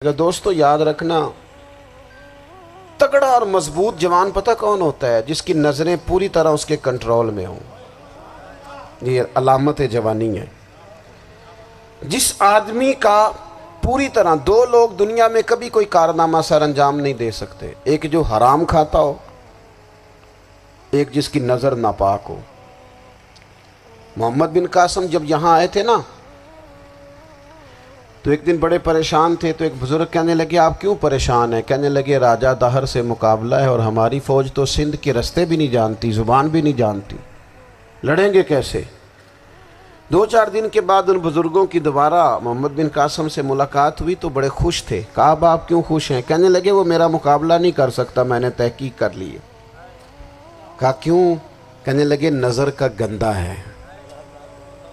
دوستو یاد رکھنا، تگڑا اور مضبوط جوان پتہ کون ہوتا ہے؟ جس کی نظریں پوری طرح اس کے کنٹرول میں ہوں۔ یہ علامت جوانی ہے۔ جس آدمی کا پوری طرح، دو لوگ دنیا میں کبھی کوئی کارنامہ سر انجام نہیں دے سکتے، ایک جو حرام کھاتا ہو، ایک جس کی نظر ناپاک ہو۔ محمد بن قاسم جب یہاں آئے تھے نا، تو ایک دن بڑے پریشان تھے، تو ایک بزرگ کہنے لگے آپ کیوں پریشان ہیں؟ کہنے لگے راجہ دہر سے مقابلہ ہے اور ہماری فوج تو سندھ کے رستے بھی نہیں جانتی، زبان بھی نہیں جانتی، لڑیں گے کیسے؟ 2-4 دن کے بعد ان بزرگوں کی دوبارہ محمد بن قاسم سے ملاقات ہوئی تو بڑے خوش تھے۔ کہا اب آپ کیوں خوش ہیں؟ کہنے لگے وہ میرا مقابلہ نہیں کر سکتا، میں نے تحقیق کر لی ہے۔ کہا کیوں؟ کہنے لگے نظر کا گندہ ہے،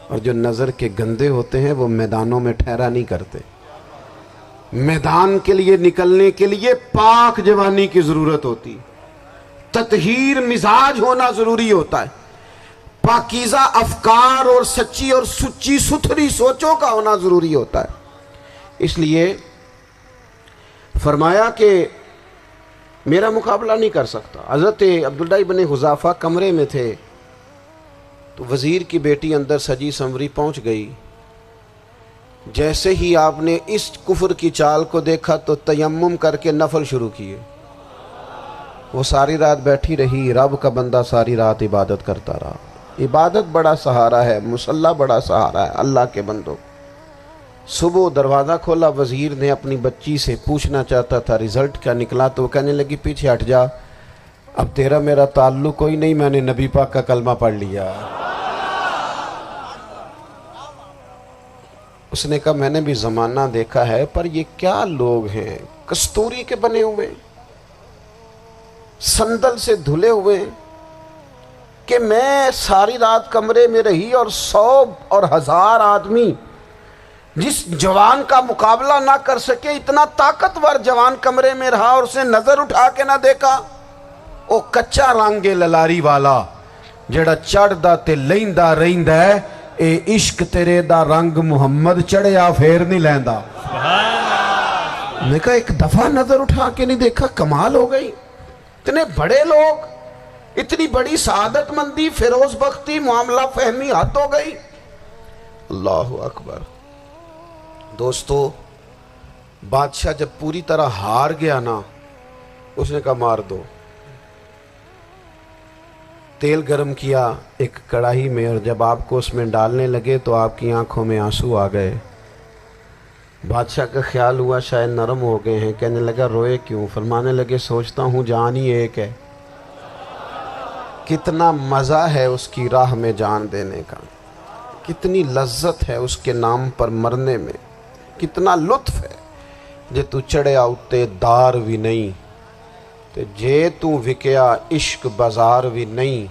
اور جو نظر کے گندے ہوتے ہیں وہ میدانوں میں ٹھہرا نہیں کرتے۔ میدان کے لیے نکلنے کے لیے پاک جوانی کی ضرورت ہوتی، تطہیر مزاج ہونا ضروری ہوتا ہے، پاکیزہ افکار اور سچی اور سچی ستھری سوچوں کا ہونا ضروری ہوتا ہے۔ اس لیے فرمایا کہ میرا مقابلہ نہیں کر سکتا۔ حضرت عبداللہ ابن حذافہ کمرے میں تھے، تو وزیر کی بیٹی اندر سجی سنوری پہنچ گئی۔ جیسے ہی آپ نے اس کفر کی چال کو دیکھا تو تیمم کر کے نفل شروع کیے۔ وہ ساری رات بیٹھی رہی، رب کا بندہ ساری رات عبادت کرتا رہا۔ عبادت بڑا سہارا ہے، مصلی بڑا سہارا ہے اللہ کے بندوں۔ صبح دروازہ کھولا، وزیر نے اپنی بچی سے پوچھنا چاہتا تھا رزلٹ کیا نکلا، تو وہ کہنے لگی پیچھے ہٹ جا، اب تیرا میرا تعلق کوئی نہیں، میں نے نبی پاک کا کلمہ پڑھ لیا۔ اس نے کہا میں نے بھی زمانہ دیکھا ہے، پر یہ کیا لوگ ہیں، کستوری کے بنے ہوئے، سندل سے دھلے ہوئے، کہ میں ساری رات کمرے میں رہی اور 100 اور 1000 آدمی جس جوان کا مقابلہ نہ کر سکے، اتنا طاقتور جوان کمرے میں رہا اور اس نے نظر اٹھا کے نہ دیکھا۔ او کچا رنگ للاری والا جڑا چڑھدا تے لیندا رہندا ہے، اے عشق تیرے دا رنگ محمد چڑھیا پھر نہیں لیندا۔ میں کہا ایک دفعہ نظر اٹھا کے نہیں دیکھا، کمال ہو گئی۔ اتنے بڑے لوگ، اتنی بڑی سعادت مندی، فیروز بختی، معاملہ فہمی حد ہو گئی۔ اللہ اکبر۔ دوستو بادشاہ جب پوری طرح ہار گیا نا، اس نے کہا مار دو۔ تیل گرم کیا ایک کڑاہی میں، اور جب آپ کو اس میں ڈالنے لگے تو آپ کی آنکھوں میں آنسو آ گئے۔ بادشاہ کا خیال ہوا شاید نرم ہو گئے ہیں، کہنے لگا روئے کیوں؟ فرمانے لگے سوچتا ہوں جان ہی ایک ہے، کتنا مزہ ہے اس کی راہ میں جان دینے کا، کتنی لذت ہے اس کے نام پر مرنے میں، کتنا لطف ہے۔ جے تو چڑھیا اتے دار بھی نہیں، تے جے تو وکیا عشق بازار بھی نہیں،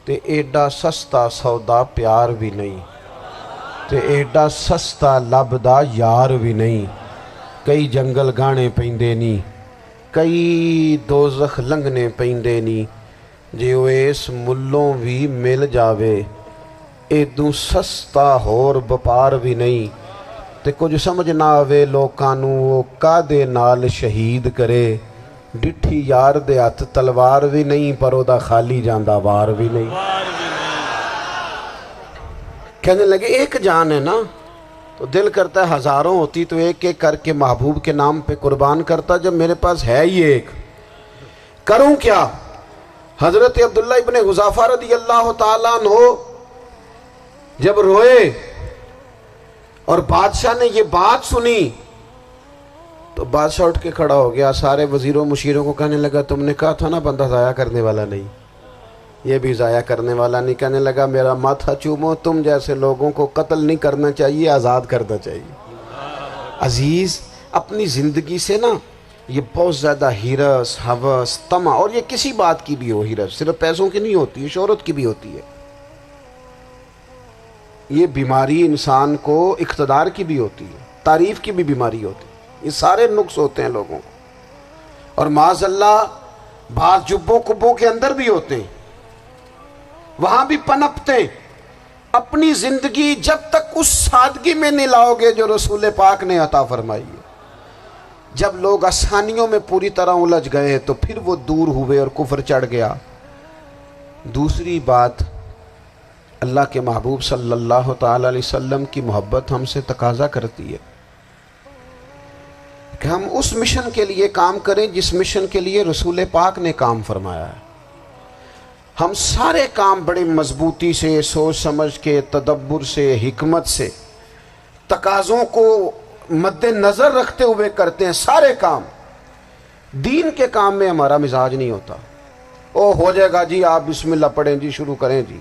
تے ایڈا سستا سودا پیار بھی نہیں، تے ایڈا سستا لبدا یار بھی نہیں۔ کئی جنگل گانے پیندے نہیں، کئی دوزخ لنگنے پیندے نہیں، جے وہ اس ملوں بھی مل جاوے، ایدوں سستا ہور بپار بھی نہیں۔ تے کچھ سمجھ نہ آوے لوکاں نوں وہ کادے نال شہید کرے، ڈٹھی یار دے ہاتھ تلوار بھی نہیں، پر او دا خالی جاندہ وار بھی نہیں۔ کہنے لگے ایک جان ہے نا، تو دل کرتا ہے ہزاروں ہوتی تو ایک ایک کر کے محبوب کے نام پہ قربان کرتا، جب میرے پاس ہے ہی ایک، کروں کیا؟ حضرت عبداللہ ابن حذافہ رضی اللہ تعالیٰ عنہ جب روئے اور بادشاہ نے یہ بات سنی، تو بادشاہ اٹھ کے کھڑا ہو گیا، سارے وزیروں مشیروں کو کہنے لگا تم نے کہا تھا نا بندہ ضائع کرنے والا نہیں، یہ بھی ضائع کرنے والا نہیں۔ کہنے لگا میرا ماتھا چومو، تم جیسے لوگوں کو قتل نہیں کرنا چاہیے، آزاد کرنا چاہیے۔ عزیز اپنی زندگی سے نا یہ بہت زیادہ ہرس، ہوس، طمع، اور یہ کسی بات کی بھی ہو، ہرس صرف پیسوں کی نہیں ہوتی ہے، شہرت کی بھی ہوتی ہے، یہ بیماری انسان کو اقتدار کی بھی ہوتی ہے، تعریف کی بھی بیماری ہوتی ہے، یہ سارے نقص ہوتے ہیں لوگوں کو، اور معاذ اللہ بعض جبوں کبوں کے اندر بھی ہوتے ہیں، وہاں بھی پنپتے ہیں۔ اپنی زندگی جب تک اس سادگی میں نہیں لاؤ گے جو رسول پاک نے عطا فرمائی ہے، جب لوگ آسانیوں میں پوری طرح الجھ گئے تو پھر وہ دور ہوئے اور کفر چڑھ گیا۔ دوسری بات، اللہ کے محبوب صلی اللہ تعالی علیہ وسلم کی محبت ہم سے تقاضا کرتی ہے کہ ہم اس مشن کے لیے کام کریں جس مشن کے لیے رسول پاک نے کام فرمایا ہے۔ ہم سارے کام بڑے مضبوطی سے، سوچ سمجھ کے، تدبر سے، حکمت سے، تقاضوں کو مد نظر رکھتے ہوئے کرتے ہیں سارے کام۔ دین کے کام میں ہمارا مزاج نہیں ہوتا، او ہو جائے گا جی، آپ بسم اللہ پڑھیں جی، شروع کریں جی۔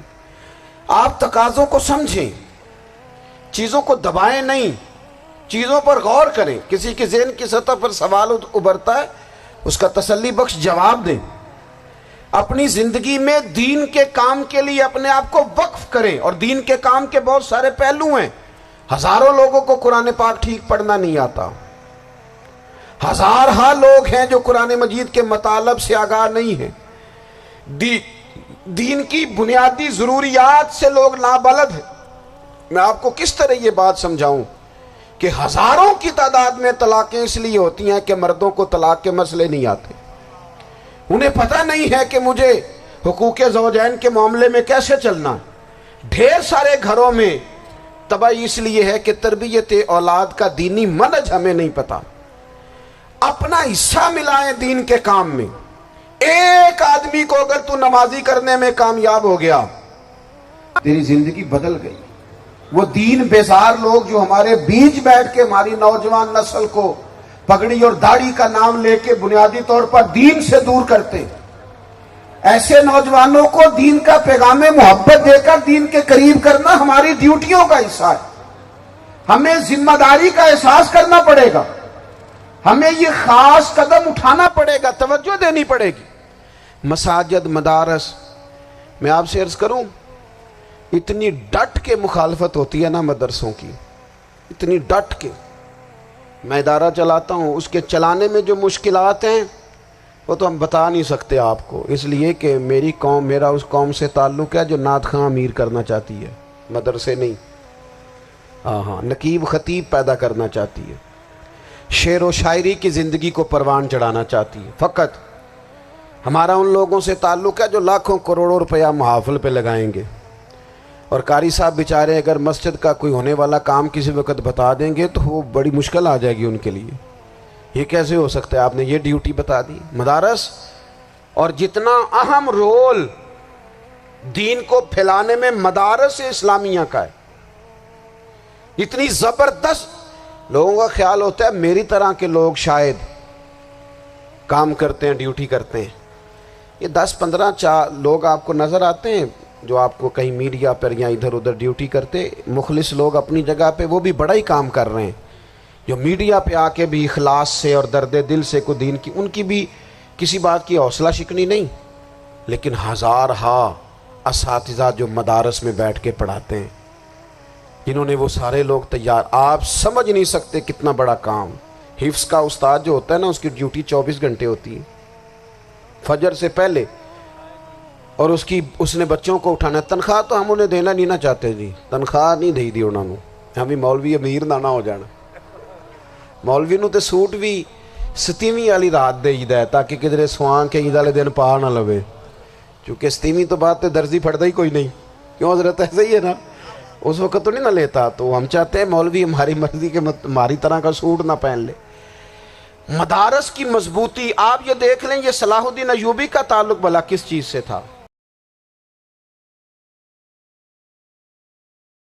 آپ تقاضوں کو سمجھیں، چیزوں کو دبائیں نہیں، چیزوں پر غور کریں۔ کسی کے ذہن کی سطح پر سوال ابھرتا ہے، اس کا تسلی بخش جواب دیں۔ اپنی زندگی میں دین کے کام کے لیے اپنے آپ کو وقف کریں، اور دین کے کام کے بہت سارے پہلو ہیں۔ ہزاروں لوگوں کو قرآن پاک ٹھیک پڑھنا نہیں آتا، ہزارہا لوگ ہیں جو قرآن مجید کے مطالب سے آگاہ نہیں ہیں، دین کی بنیادی ضروریات سے لوگ نابلد ہیں۔ میں آپ کو کس طرح یہ بات سمجھاؤں کہ ہزاروں کی تعداد میں طلاقیں اس لیے ہوتی ہیں کہ مردوں کو طلاق کے مسئلے نہیں آتے، انہیں پتہ نہیں ہے کہ مجھے حقوق زوجین کے معاملے میں کیسے چلنا۔ ڈھیر سارے گھروں میں تباہی اس لیے ہے کہ تربیت اولاد کا دینی منہج ہمیں نہیں پتا۔ اپنا حصہ ملائیں دین کے کام میں۔ ایک آدمی کو اگر تو نمازی کرنے میں کامیاب ہو گیا، تیری زندگی بدل گئی۔ وہ دین بیزار لوگ جو ہمارے بیچ بیٹھ کے ہماری نوجوان نسل کو پگڑی اور داڑھی کا نام لے کے بنیادی طور پر دین سے دور کرتے، ایسے نوجوانوں کو دین کا پیغام محبت دے کر دین کے قریب کرنا ہماری ڈیوٹیوں کا حصہ ہے۔ ہمیں ذمہ داری کا احساس کرنا پڑے گا، ہمیں یہ خاص قدم اٹھانا پڑے گا، توجہ دینی پڑے گی۔ مساجد، مدارس، میں آپ سے عرض کروں، اتنی ڈٹ کے مخالفت ہوتی ہے نا مدرسوں کی، اتنی ڈٹ کے۔ میں ادارہ چلاتا ہوں، اس کے چلانے میں جو مشکلات ہیں وہ تو ہم بتا نہیں سکتے آپ کو، اس لیے کہ میری قوم، میرا اس قوم سے تعلق ہے جو نعت خواں امیر کرنا چاہتی ہے، مدرسے نہیں۔ ہاں، نقیب خطیب پیدا کرنا چاہتی ہے، شعر و شاعری کی زندگی کو پروان چڑھانا چاہتی ہے۔ فقط ہمارا ان لوگوں سے تعلق ہے جو لاکھوں کروڑوں روپیہ محافل پہ لگائیں گے، اور قاری صاحب بیچارے اگر مسجد کا کوئی ہونے والا کام کسی وقت بتا دیں گے تو وہ بڑی مشکل آ جائے گی ان کے لیے۔ یہ کیسے ہو سکتا ہے، آپ نے یہ ڈیوٹی بتا دی۔ مدارس، اور جتنا اہم رول دین کو پھیلانے میں مدارس اسلامیہ کا ہے، اتنی زبردست، لوگوں کا خیال ہوتا ہے میری طرح کے لوگ شاید کام کرتے ہیں، ڈیوٹی کرتے ہیں۔ یہ 10-15 لوگ آپ کو نظر آتے ہیں جو آپ کو کہیں میڈیا پر یا ادھر ادھر ڈیوٹی کرتے، مخلص لوگ اپنی جگہ پہ، وہ بھی بڑا ہی کام کر رہے ہیں، جو میڈیا پہ آ کے بھی اخلاص سے اور درد دل سے کو دین کی، ان کی بھی کسی بات کی حوصلہ شکنی نہیں۔ لیکن ہزارہا اساتذہ جو مدارس میں بیٹھ کے پڑھاتے ہیں، جنہوں نے وہ سارے لوگ تیار، آپ سمجھ نہیں سکتے کتنا بڑا کام۔ حفظ کا استاد جو ہوتا ہے نا، اس کی ڈیوٹی 24 گھنٹے ہوتی ہے، فجر سے پہلے، اور اس نے بچوں کو اٹھانا۔ تنخواہ تو ہم انہیں دینا نہیں نہ چاہتے جی، تنخواہ نہیں دے دی انہوں نے، ہمیں مولوی امیر نہ ہو جانا۔ مولوی نو تے سوٹ بھی 27ویں والی رات دے ہے تاکہ کدھر سوان کے عید والے دن پا نہ لوے، چونکہ 27ویں تو بعد تے درزی پھڑتا ہی کوئی نہیں، کیوں حضرت؟ ایسے ہی ہے نا، اس وقت تو نہیں نہ لیتا۔ تو ہم چاہتے ہیں مولوی ہماری مرضی کے ہماری طرح کا سوٹ نہ پہن لے۔ مدارس کی مضبوطی، آپ یہ دیکھ لیں، یہ صلاح الدین ایوبی کا تعلق بھلا کس چیز سے تھا؟